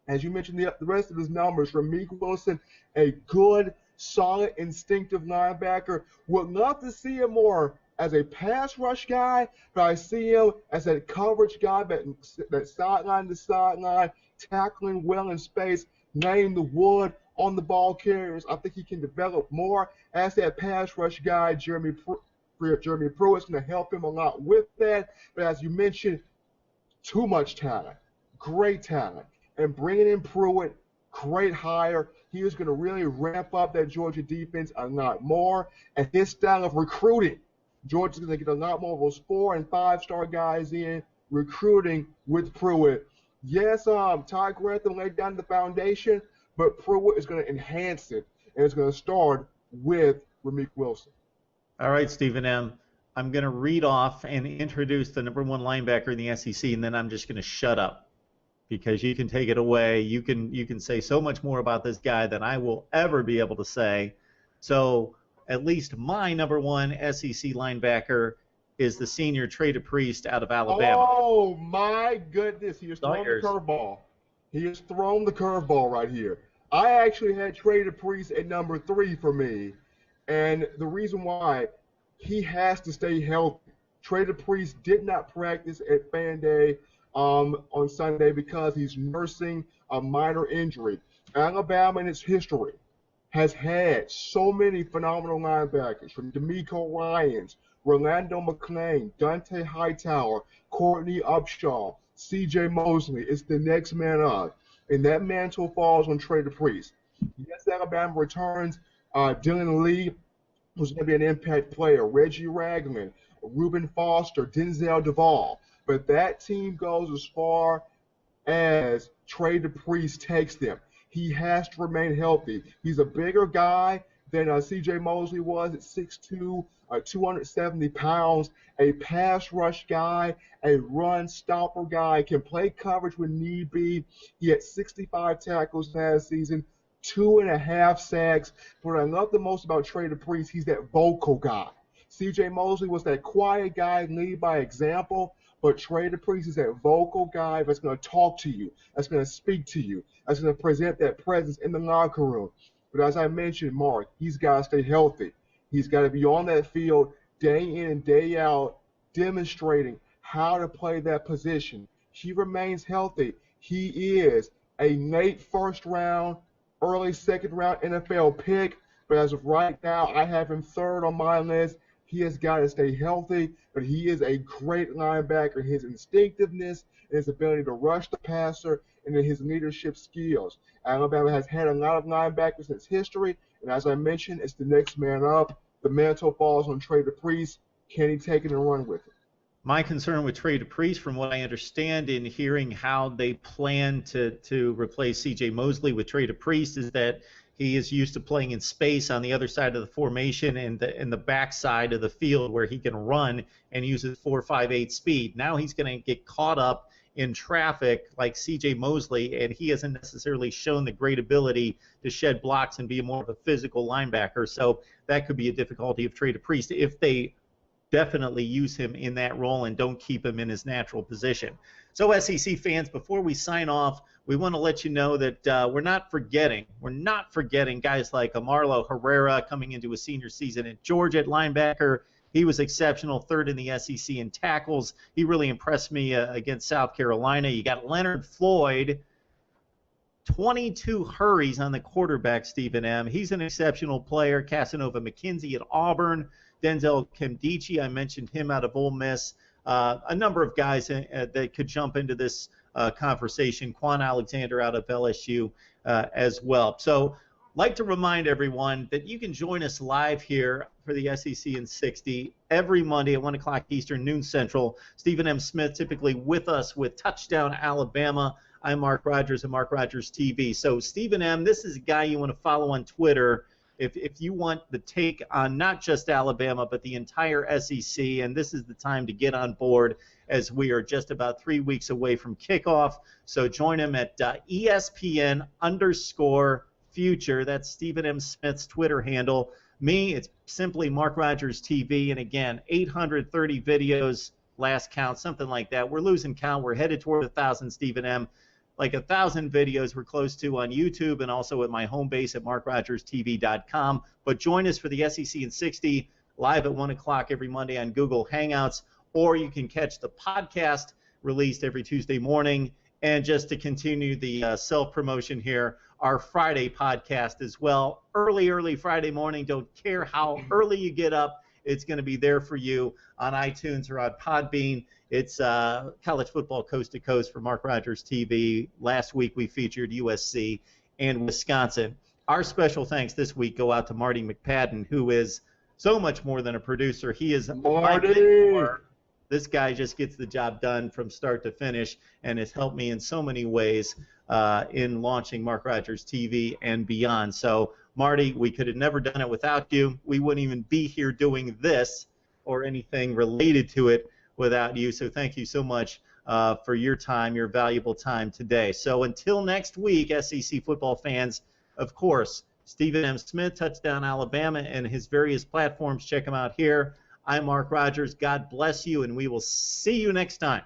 Speaker 2: As you mentioned, the rest of his numbers. Ramik Wilson, a good, solid, instinctive linebacker. Would love to see him more as a pass rush guy, but I see him as a coverage guy that sideline to sideline, tackling well in space, laying the wood on the ball carriers. I think he can develop more as that pass rush guy. Jeremy Pruitt's going to help him a lot with that. But as you mentioned, too much talent, great talent. And bringing in Pruitt, great hire. He is going to really ramp up that Georgia defense a lot more. And his style of recruiting, Georgia's going to get a lot more of those 4- and 5-star guys in recruiting with Pruitt. Yes, Todd Grantham laid down the foundation, but Pruitt is going to enhance it, and it's going to start with Ramik Wilson.
Speaker 1: All right, Stephen M. I'm going to read off and introduce the number 1 linebacker in the SEC, and then I'm just going to shut up because you can take it away. You can say so much more about this guy than I will ever be able to say. So at least my number 1 SEC linebacker is the senior Trey DePriest out of Alabama.
Speaker 2: Oh, my goodness. He has thrown the curveball. He has thrown the curveball right here. I actually had Trey DePriest at number 3 for me, and the reason why, he has to stay healthy. Trey DePriest did not practice at Fan Day on Sunday because he's nursing a minor injury. Alabama in its history has had so many phenomenal linebackers, from D'Amico Ryans, Rolando McClain, Dante Hightower, Courtney Upshaw, C.J. Mosley. It's the next man up, and that mantle falls on Trey DePriest. Yes, Alabama returns Dylan Lee who's going to be an impact player, Reggie Ragland, Reuben Foster, Denzel Duvall. But that team goes as far as Trey DePriest takes them. He has to remain healthy. He's a bigger guy than C.J. Mosley was at 6'2", 270 pounds, a pass rush guy, a run stopper guy, can play coverage when need be. He had 65 tackles last season, 2.5 sacks. But what I love the most about Trey DePriest, he's that vocal guy. C.J. Mosley was that quiet guy, lead by example. But Trey DePriest is that vocal guy that's going to talk to you, that's going to speak to you, that's going to present that presence in the locker room. But as I mentioned, Mark, he's got to stay healthy. He's got to be on that field day in and day out, demonstrating how to play that position. He remains healthy. He is a late first round, early second round NFL pick. But as of right now, I have him third on my list. He has got to stay healthy, but he is a great linebacker. His instinctiveness, his ability to rush the passer, and then his leadership skills. Alabama has had a lot of linebackers in its history, and as I mentioned, it's the next man up. The mantle falls on Trey DePriest. Can he take it and run with it?
Speaker 1: My concern with Trey DePriest, from what I understand in hearing how they plan to replace C.J. Mosley with Trey DePriest, is that he is used to playing in space on the other side of the formation and the back side of the field where he can run and use his 4.58 speed. Now he's going to get caught up in traffic like C.J. Mosley, and he hasn't necessarily shown the great ability to shed blocks and be more of a physical linebacker. So that could be a difficulty of Trey DePriest if they definitely use him in that role and don't keep him in his natural position. So SEC fans, before we sign off, we want to let you know that we're not forgetting guys like Amarlo Herrera coming into his senior season at Georgia at linebacker. He was exceptional, third in the SEC in tackles. He really impressed me against South Carolina. You got Leonard Floyd, 22 hurries on the quarterback, Stephen M. He's an exceptional player. Casanova McKenzie at Auburn. Denzel Kimdichie, I mentioned him out of Ole Miss. A number of guys that could jump into this conversation. Quan Alexander out of LSU as well. So like to remind everyone that you can join us live here for the SEC in 60 every Monday at 1 o'clock Eastern, noon Central. Stephen M. Smith typically with us with Touchdown Alabama. I'm Mark Rogers of MarkRogersTV. So Stephen M., this is a guy you want to follow on Twitter if you want the take on not just Alabama but the entire SEC, and this is the time to get on board as we are just about 3 weeks away from kickoff. So join him at ESPN_future. That's Stephen M. Smith's Twitter handle. Me, it's simply MarkRogersTV, and again, 830 videos, last count, something like that. We're losing count. We're headed toward 1,000, Stephen M. Like 1,000 videos we're close to on YouTube and also at my home base at MarkRogersTV.com. But join us for the SEC in 60 live at 1 o'clock every Monday on Google Hangouts, or you can catch the podcast released every Tuesday morning. And just to continue the self-promotion here, our Friday podcast as well. Early Friday morning. Don't care how early you get up. It's going to be there for you on iTunes or on Podbean. It's college football coast to coast for Mark Rogers TV. Last week we featured USC and Wisconsin. Our special thanks this week go out to Marty McPadden, who is so much more than a producer. He is
Speaker 2: Marty.
Speaker 1: This guy just gets the job done from start to finish and has helped me in so many ways in launching Mark Rogers TV and beyond. So, Marty, we could have never done it without you. We wouldn't even be here doing this or anything related to it without you. So thank you so much for your time, your valuable time today. So until next week, SEC football fans, of course, Stephen M. Smith, Touchdown Alabama, and his various platforms. Check them out here. I'm Mark Rogers. God bless you, and we will see you next time.